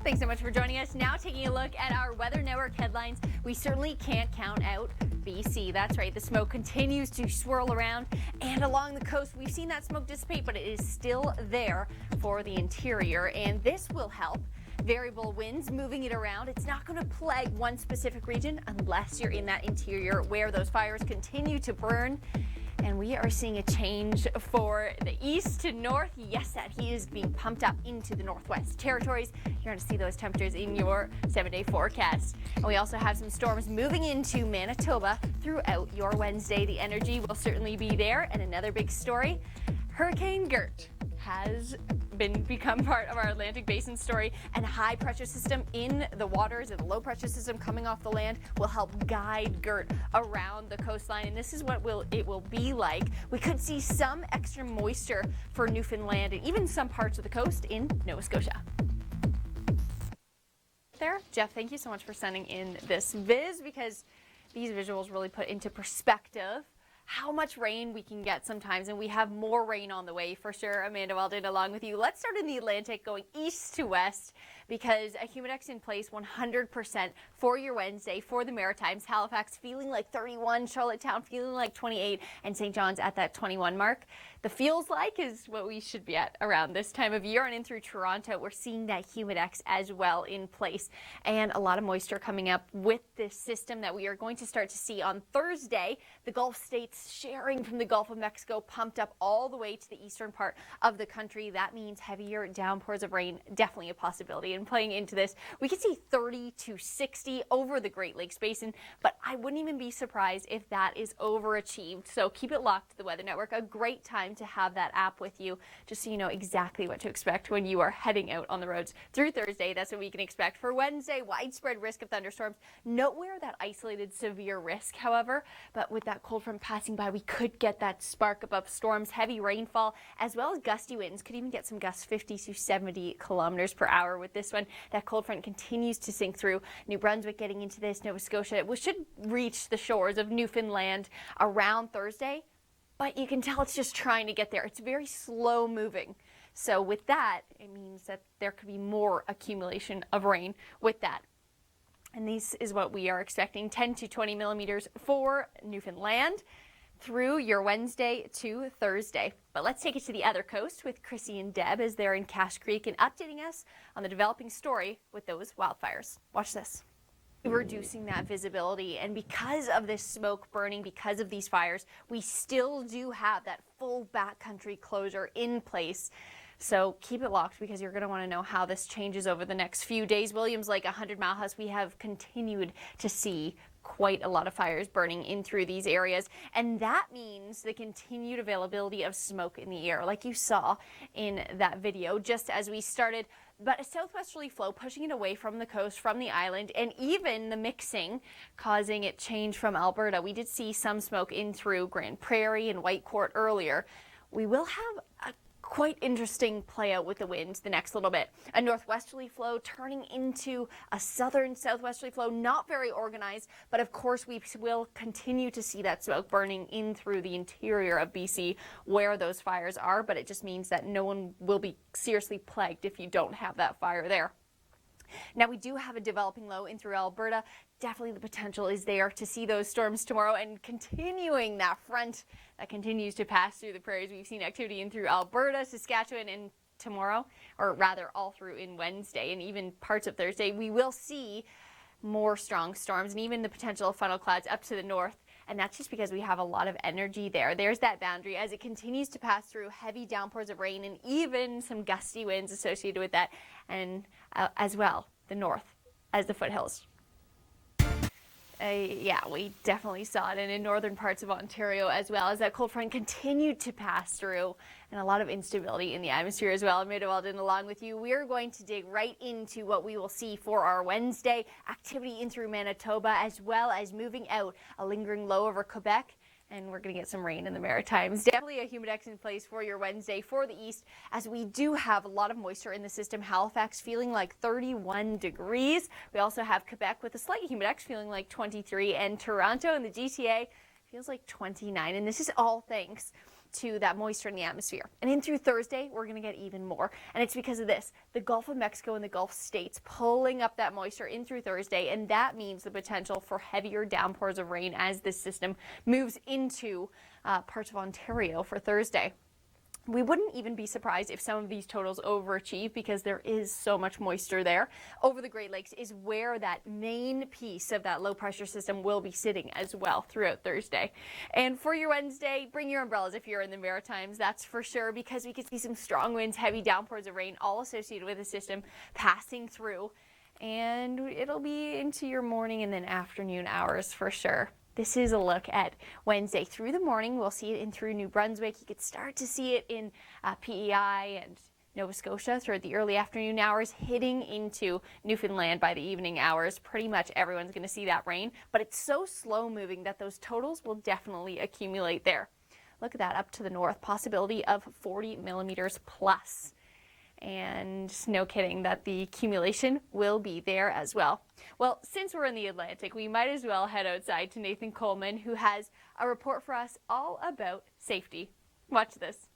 Thanks so much for joining us. Now taking a look at our Weather Network headlines. We certainly can't count out BC. That's right, the smoke continues to swirl around, and along the coast we've seen that smoke dissipate, but it is still there for the interior, and this will help. Variable winds moving it around. It's not going to plague one specific region unless you're in that interior where those fires continue to burn. And we are seeing a change for the east to north. Yes, that heat is being pumped up into the northwest territories. You're going to see those temperatures in your 7-day forecast. And we also have some storms moving into Manitoba throughout your Wednesday. The energy will certainly be there. And another big story, Hurricane Gert has become part of our Atlantic Basin story, and a high pressure system in the waters and a low pressure system coming off the land will help guide Gert around the coastline, and this is what it will be like. We could see some extra moisture for Newfoundland and even some parts of the coast in Nova Scotia. There, Jeff, thank you so much for sending in this viz, because these visuals really put into perspective how much rain we can get sometimes, and we have more rain on the way for sure. Amanda Weldon along with you. Let's start in the Atlantic, going east to west, because a humidex in place 100% for your Wednesday for the Maritimes. Halifax feeling like 31, Charlottetown feeling like 28, and St. John's at that 21 mark. The feels like is what we should be at around this time of year, and in through Toronto we're seeing that humidex as well in place, and a lot of moisture coming up with this system that we are going to start to see on Thursday. The Gulf states sharing from the Gulf of Mexico pumped up all the way to the eastern part of the country. That means heavier downpours of rain, definitely a possibility. And playing into this, we could see 30 to 60 over the Great Lakes Basin, but I wouldn't even be surprised if that is overachieved. So keep it locked to the Weather Network. A great time to have that app with you, just so you know exactly what to expect when you are heading out on the roads through Thursday. That's what we can expect for Wednesday. Widespread risk of thunderstorms. Nowhere that isolated severe risk, however, but with that cold front passing by, we could get that spark above storms, heavy rainfall, as well as gusty winds. Could even get some gusts 50 to 70 kilometers per hour with this one. That cold front continues to sink through New Brunswick getting into this, Nova Scotia. We should reach the shores of Newfoundland around Thursday, but you can tell it's just trying to get there. It's very slow moving. So with that, it means that there could be more accumulation of rain with that. And this is what we are expecting, 10 to 20 millimeters for Newfoundland through your Wednesday to Thursday. But let's take it to the other coast with Chrissy and Deb as they're in Cache Creek and updating us on the developing story with those wildfires. Watch this. Reducing that visibility, and because of this smoke burning, because of these fires, we still do have that full backcountry closure in place. So keep it locked, because you're going to want to know how this changes over the next few days. Williams Lake, 100 Mile House, we have continued to see quite a lot of fires burning in through these areas, and that means the continued availability of smoke in the air, like you saw in that video just as we started. But a southwesterly flow pushing it away from the coast, from the island, and even the mixing causing it change from Alberta. We did see some smoke in through Grand Prairie and Whitecourt earlier. We will have a quite interesting play out with the winds the next little bit. A northwesterly flow turning into a southern southwesterly flow, not very organized, but of course we will continue to see that smoke burning in through the interior of BC where those fires are, but it just means that no one will be seriously plagued if you don't have that fire there. Now we do have a developing low in through Alberta. Definitely the potential is there to see those storms tomorrow, and continuing that front that continues to pass through the prairies. We've seen activity in through Alberta, Saskatchewan, and tomorrow, or rather all through in Wednesday and even parts of Thursday. We will see more strong storms and even the potential of funnel clouds up to the north. And that's just because we have a lot of energy there. There's that boundary as it continues to pass through heavy downpours of rain and even some gusty winds associated with that, and as well the north as the foothills. Yeah, we definitely saw it, and in northern parts of Ontario as well, as that cold front continued to pass through, and a lot of instability in the atmosphere as well. Amanda Weldon along with you. We're going to dig right into what we will see for our Wednesday. Activity in through Manitoba, as well as moving out a lingering low over Quebec. And we're going to get some rain in the Maritimes. Definitely a humidex in place for your Wednesday for the east, as we do have a lot of moisture in the system. Halifax feeling like 31 degrees. We also have Quebec with a slight humidex feeling like 23, and Toronto and the GTA feels like 29. And this is all thanks to that moisture in the atmosphere. And in through Thursday, we're going to get even more. And it's because of this, the Gulf of Mexico and the Gulf states pulling up that moisture in through Thursday. And that means the potential for heavier downpours of rain as this system moves into parts of Ontario for Thursday. We wouldn't even be surprised if some of these totals overachieve because there is so much moisture there. Over the Great Lakes is where that main piece of that low pressure system will be sitting as well throughout Thursday. And for your Wednesday, bring your umbrellas if you're in the Maritimes, that's for sure, because we could see some strong winds, heavy downpours of rain, all associated with the system passing through. And it'll be into your morning and then afternoon hours for sure. This is a look at Wednesday through the morning. We'll see it in through New Brunswick. You could start to see it in PEI and Nova Scotia throughout the early afternoon hours, hitting into Newfoundland by the evening hours. Pretty much everyone's going to see that rain, but it's so slow moving that those totals will definitely accumulate there. Look at that up to the north, possibility of 40 millimeters plus. And no kidding that the accumulation will be there as well. Well, since we're in the Atlantic, we might as well head outside to Nathan Coleman, who has a report for us all about safety. Watch this.